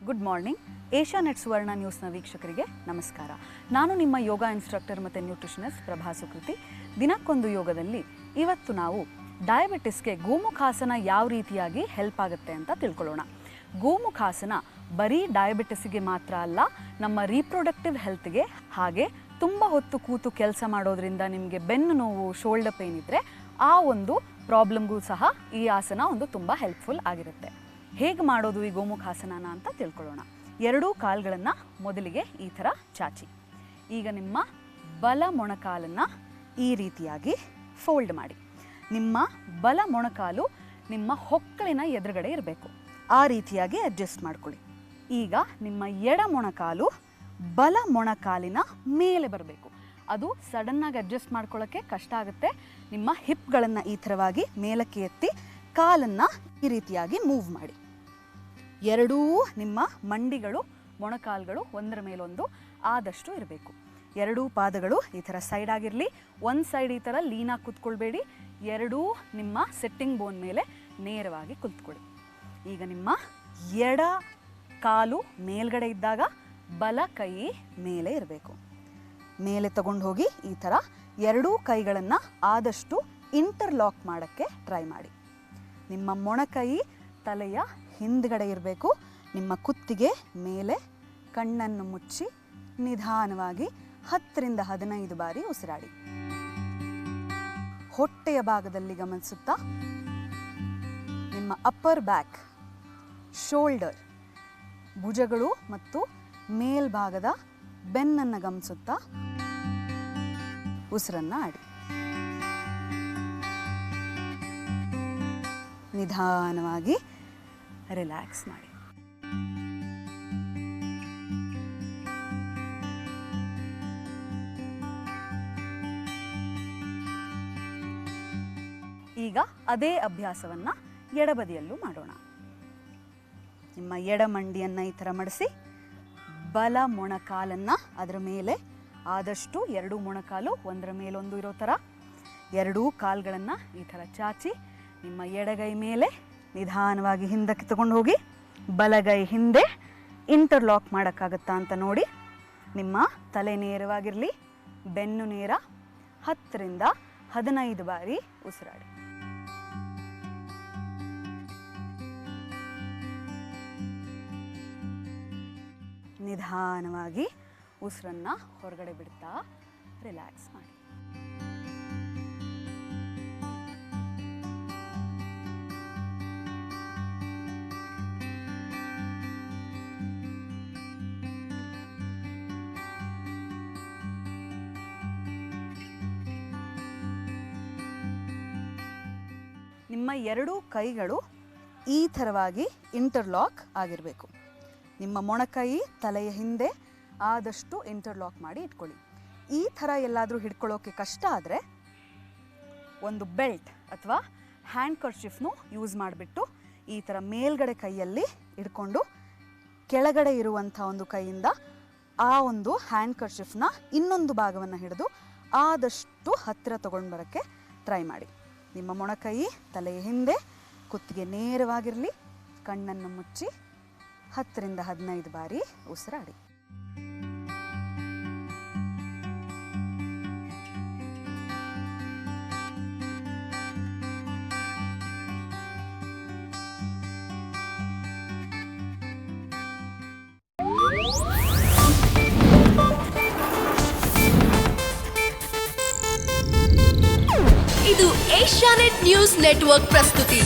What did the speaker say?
Good morning. Asianet ಸುವರ್ಣ ನ್ಯೂಸ್ನ ವೀಕ್ಷಕರಿಗೆ ನಮಸ್ಕಾರ. ನಾನು ನಿಮ್ಮ ಯೋಗ ಇನ್ಸ್ಟ್ರಕ್ಟರ್ ಮತ್ತು ನ್ಯೂಟ್ರಿಷನಿಸ್ಟ್ ಪ್ರಭಾ ಸುಕೃತಿ. ದಿನಕ್ಕೊಂದು ಯೋಗದಲ್ಲಿ ಇವತ್ತು ನಾವು ಡಯಾಬಿಟಿಸ್ಗೆ ಗೋಮುಖಾಸನ ಯಾವ ರೀತಿಯಾಗಿ ಹೆಲ್ಪ್ ಆಗುತ್ತೆ ಅಂತ ತಿಳ್ಕೊಳ್ಳೋಣ. ಗೋಮುಖಾಸನ ಬರೀ ಡಯಾಬಿಟಿಸ್ಗೆ ಮಾತ್ರ ಅಲ್ಲ, ನಮ್ಮ ರೀಪ್ರೊಡಕ್ಟಿವ್ ಹೆಲ್ತ್ಗೆ, ಹಾಗೆ ತುಂಬ ಹೊತ್ತು ಕೂತು ಕೆಲಸ ಮಾಡೋದ್ರಿಂದ ನಿಮಗೆ ಬೆನ್ನು ನೋವು, ಶೋಲ್ಡರ್ ಪೇನ್ ಇದ್ದರೆ ಆ ಒಂದು ಪ್ರಾಬ್ಲಮ್ಗೂ ಸಹ ಈ ಆಸನ ಒಂದು ತುಂಬ ಹೆಲ್ಪ್ಫುಲ್ ಆಗಿರುತ್ತೆ. ಹೇಗೆ ಮಾಡೋದು ಈ ಗೋಮುಖಾಸನ ಅಂತ ತಿಳ್ಕೊಳ್ಳೋಣ. ಎರಡೂ ಕಾಲುಗಳನ್ನು ಮೊದಲಿಗೆ ಈ ಥರ ಚಾಚಿ. ಈಗ ನಿಮ್ಮ ಬಲ ಮೊಣಕಾಲನ್ನು ಈ ರೀತಿಯಾಗಿ ಫೋಲ್ಡ್ ಮಾಡಿ. ನಿಮ್ಮ ಬಲ ಮೊಣಕಾಲು ನಿಮ್ಮ ಹೊಕ್ಕಳಿನ ಎದುರುಗಡೆ ಇರಬೇಕು. ಆ ರೀತಿಯಾಗಿ ಅಡ್ಜಸ್ಟ್ ಮಾಡ್ಕೊಳ್ಳಿ. ಈಗ ನಿಮ್ಮ ಎಡ ಮೊಣಕಾಲು ಬಲ ಮೊಣಕಾಲಿನ ಮೇಲೆ ಬರಬೇಕು. ಅದು ಸಡನ್ನಾಗಿ ಅಡ್ಜಸ್ಟ್ ಮಾಡ್ಕೊಳ್ಳೋಕ್ಕೆ ಕಷ್ಟ ಆಗುತ್ತೆ. ನಿಮ್ಮ ಹಿಪ್ಗಳನ್ನು ಈ ಥರವಾಗಿ ಮೇಲಕ್ಕೆ ಎತ್ತಿ ಕಾಲನ್ನು ಈ ರೀತಿಯಾಗಿ ಮೂವ್ ಮಾಡಿ. ಎರಡೂ ನಿಮ್ಮ ಮಂಡಿಗಳು, ಮೊಣಕಾಲುಗಳು ಒಂದರ ಮೇಲೊಂದು ಆದಷ್ಟು ಇರಬೇಕು. ಎರಡೂ ಪಾದಗಳು ಈ ಥರ ಸೈಡ್ ಆಗಿರಲಿ. ಒಂದು ಸೈಡ್ ಈ ಥರ ಲೀನಾಗಿ ಕೂತ್ಕೊಳ್ಬೇಡಿ. ಎರಡೂ ನಿಮ್ಮ ಸೆಟ್ಟಿಂಗ್ ಬೋನ್ ಮೇಲೆ ನೇರವಾಗಿ ಕೂತ್ಕೊಳ್ಳಿ. ಈಗ ನಿಮ್ಮ ಎಡ ಕಾಲು ಮೇಲ್ಗಡೆ ಇದ್ದಾಗ ಬಲ ಕೈ ಮೇಲೆ ಇರಬೇಕು. ಮೇಲೆ ತಗೊಂಡು ಹೋಗಿ ಈ ಥರ ಎರಡೂ ಕೈಗಳನ್ನು ಆದಷ್ಟು ಇಂಟರ್ಲಾಕ್ ಮಾಡೋಕ್ಕೆ ಟ್ರೈ ಮಾಡಿ. ನಿಮ್ಮ ಮೊಣಕೈ ತಲೆಯ ಹಿಂದ್ಗಡೆ ಇರಬೇಕು. ನಿಮ್ಮ ಕುತ್ತಿಗೆ ಮೇಲೆ. ಕಣ್ಣನ್ನು ಮುಚ್ಚಿ ನಿಧಾನವಾಗಿ 10ರಿಂದ 15 ಬಾರಿ ಉಸಿರಾಡಿ. ಹೊಟ್ಟೆಯ ಭಾಗದಲ್ಲಿ ಗಮನಿಸುತ್ತಾ ನಿಮ್ಮ ಅಪ್ಪರ್ ಬ್ಯಾಕ್, ಶೋಲ್ಡರ್, ಭುಜಗಳು ಮತ್ತು ಮೇಲ್ಭಾಗದ ಬೆನ್ನನ್ನು ಗಮನಿಸುತ್ತಾ ಉಸಿರನ್ನು ಆಡಿ. ನಿಧಾನವಾಗಿ ರಿಲ್ಯಾಕ್ಸ್ ಮಾಡಿ. ಈಗ ಅದೇ ಅಭ್ಯಾಸವನ್ನು ಎಡಬದಿಯಲ್ಲೂ ಮಾಡೋಣ. ನಿಮ್ಮ ಎಡ ಮಂಡಿಯನ್ನು ಈ ಥರ ಮಡಿಸಿ, ಬಲ ಮೊಣಕಾಲನ್ನು ಅದರ ಮೇಲೆ ಆದಷ್ಟು ಎರಡೂ ಮೊಣಕಾಲು ಒಂದರ ಮೇಲೊಂದು ಇರೋ ಥರ ಎರಡೂ ಕಾಲುಗಳನ್ನು ಈ ಥರ ಚಾಚಿ ನಿಮ್ಮ ಎಡಗೈ ಮೇಲೆ ನಿಧಾನವಾಗಿ ಹಿಂದಕ್ಕೆ ತಗೊಂಡು ಹೋಗಿ ಬಲಗೈ ಹಿಂದೆ ಇಂಟರ್ಲಾಕ್ ಮಾಡೋಕ್ಕಾಗತ್ತಾ ಅಂತ ನೋಡಿ. ನಿಮ್ಮ ತಲೆ ನೇರವಾಗಿರಲಿ, ಬೆನ್ನು ನೇರ. 10ರಿಂದ 15 ಬಾರಿ ಉಸಿರಾಡಿ. ನಿಧಾನವಾಗಿ ಉಸಿರನ್ನು ಹೊರಗಡೆ ಬಿಡ್ತಾ ರಿಲ್ಯಾಕ್ಸ್ ಮಾಡಿ. ನಿಮ್ಮ ಎರಡೂ ಕೈಗಳು ಈ ಥರವಾಗಿ ಇಂಟರ್ಲಾಕ್ ಆಗಿರಬೇಕು. ನಿಮ್ಮ ಮೊಣಕೈ ತಲೆಯ ಹಿಂದೆ ಆದಷ್ಟು ಇಂಟರ್ಲಾಕ್ ಮಾಡಿ ಇಟ್ಕೊಳ್ಳಿ. ಈ ಥರ ಎಲ್ಲಾದರೂ ಹಿಡ್ಕೊಳ್ಳೋಕ್ಕೆ ಕಷ್ಟ ಆದರೆ ಒಂದು ಬೆಲ್ಟ್ ಅಥವಾ ಹ್ಯಾಂಡ್ ಕರ್ಚಿಫ್ನು ಯೂಸ್ ಮಾಡಿಬಿಟ್ಟು ಈ ಥರ ಮೇಲ್ಗಡೆ ಕೈಯಲ್ಲಿ ಇಟ್ಕೊಂಡು ಕೆಳಗಡೆ ಇರುವಂಥ ಒಂದು ಕೈಯಿಂದ ಆ ಒಂದು ಹ್ಯಾಂಡ್ ಕರ್ಚಿಫ್ನ ಇನ್ನೊಂದು ಭಾಗವನ್ನು ಹಿಡಿದು ಆದಷ್ಟು ಹತ್ತಿರ ತೊಗೊಂಡು ಬರೋಕ್ಕೆ ಟ್ರೈ ಮಾಡಿ. ನಿಮ್ಮ ಮೊಣಕೈ ತಲೆಯ ಹಿಂದೆ, ಕುತ್ತಿಗೆ ನೇರವಾಗಿರಲಿ. ಕಣ್ಣನ್ನು ಮುಚ್ಚಿ 10ರಿಂದ 15 ಬಾರಿ ಉಸಿರಾಡಿ. ಇದು ಏಷ್ಯಾನೆಟ್ ನ್ಯೂಸ್ ನೆಟ್ವರ್ಕ್ ಪ್ರಸ್ತುತಿ.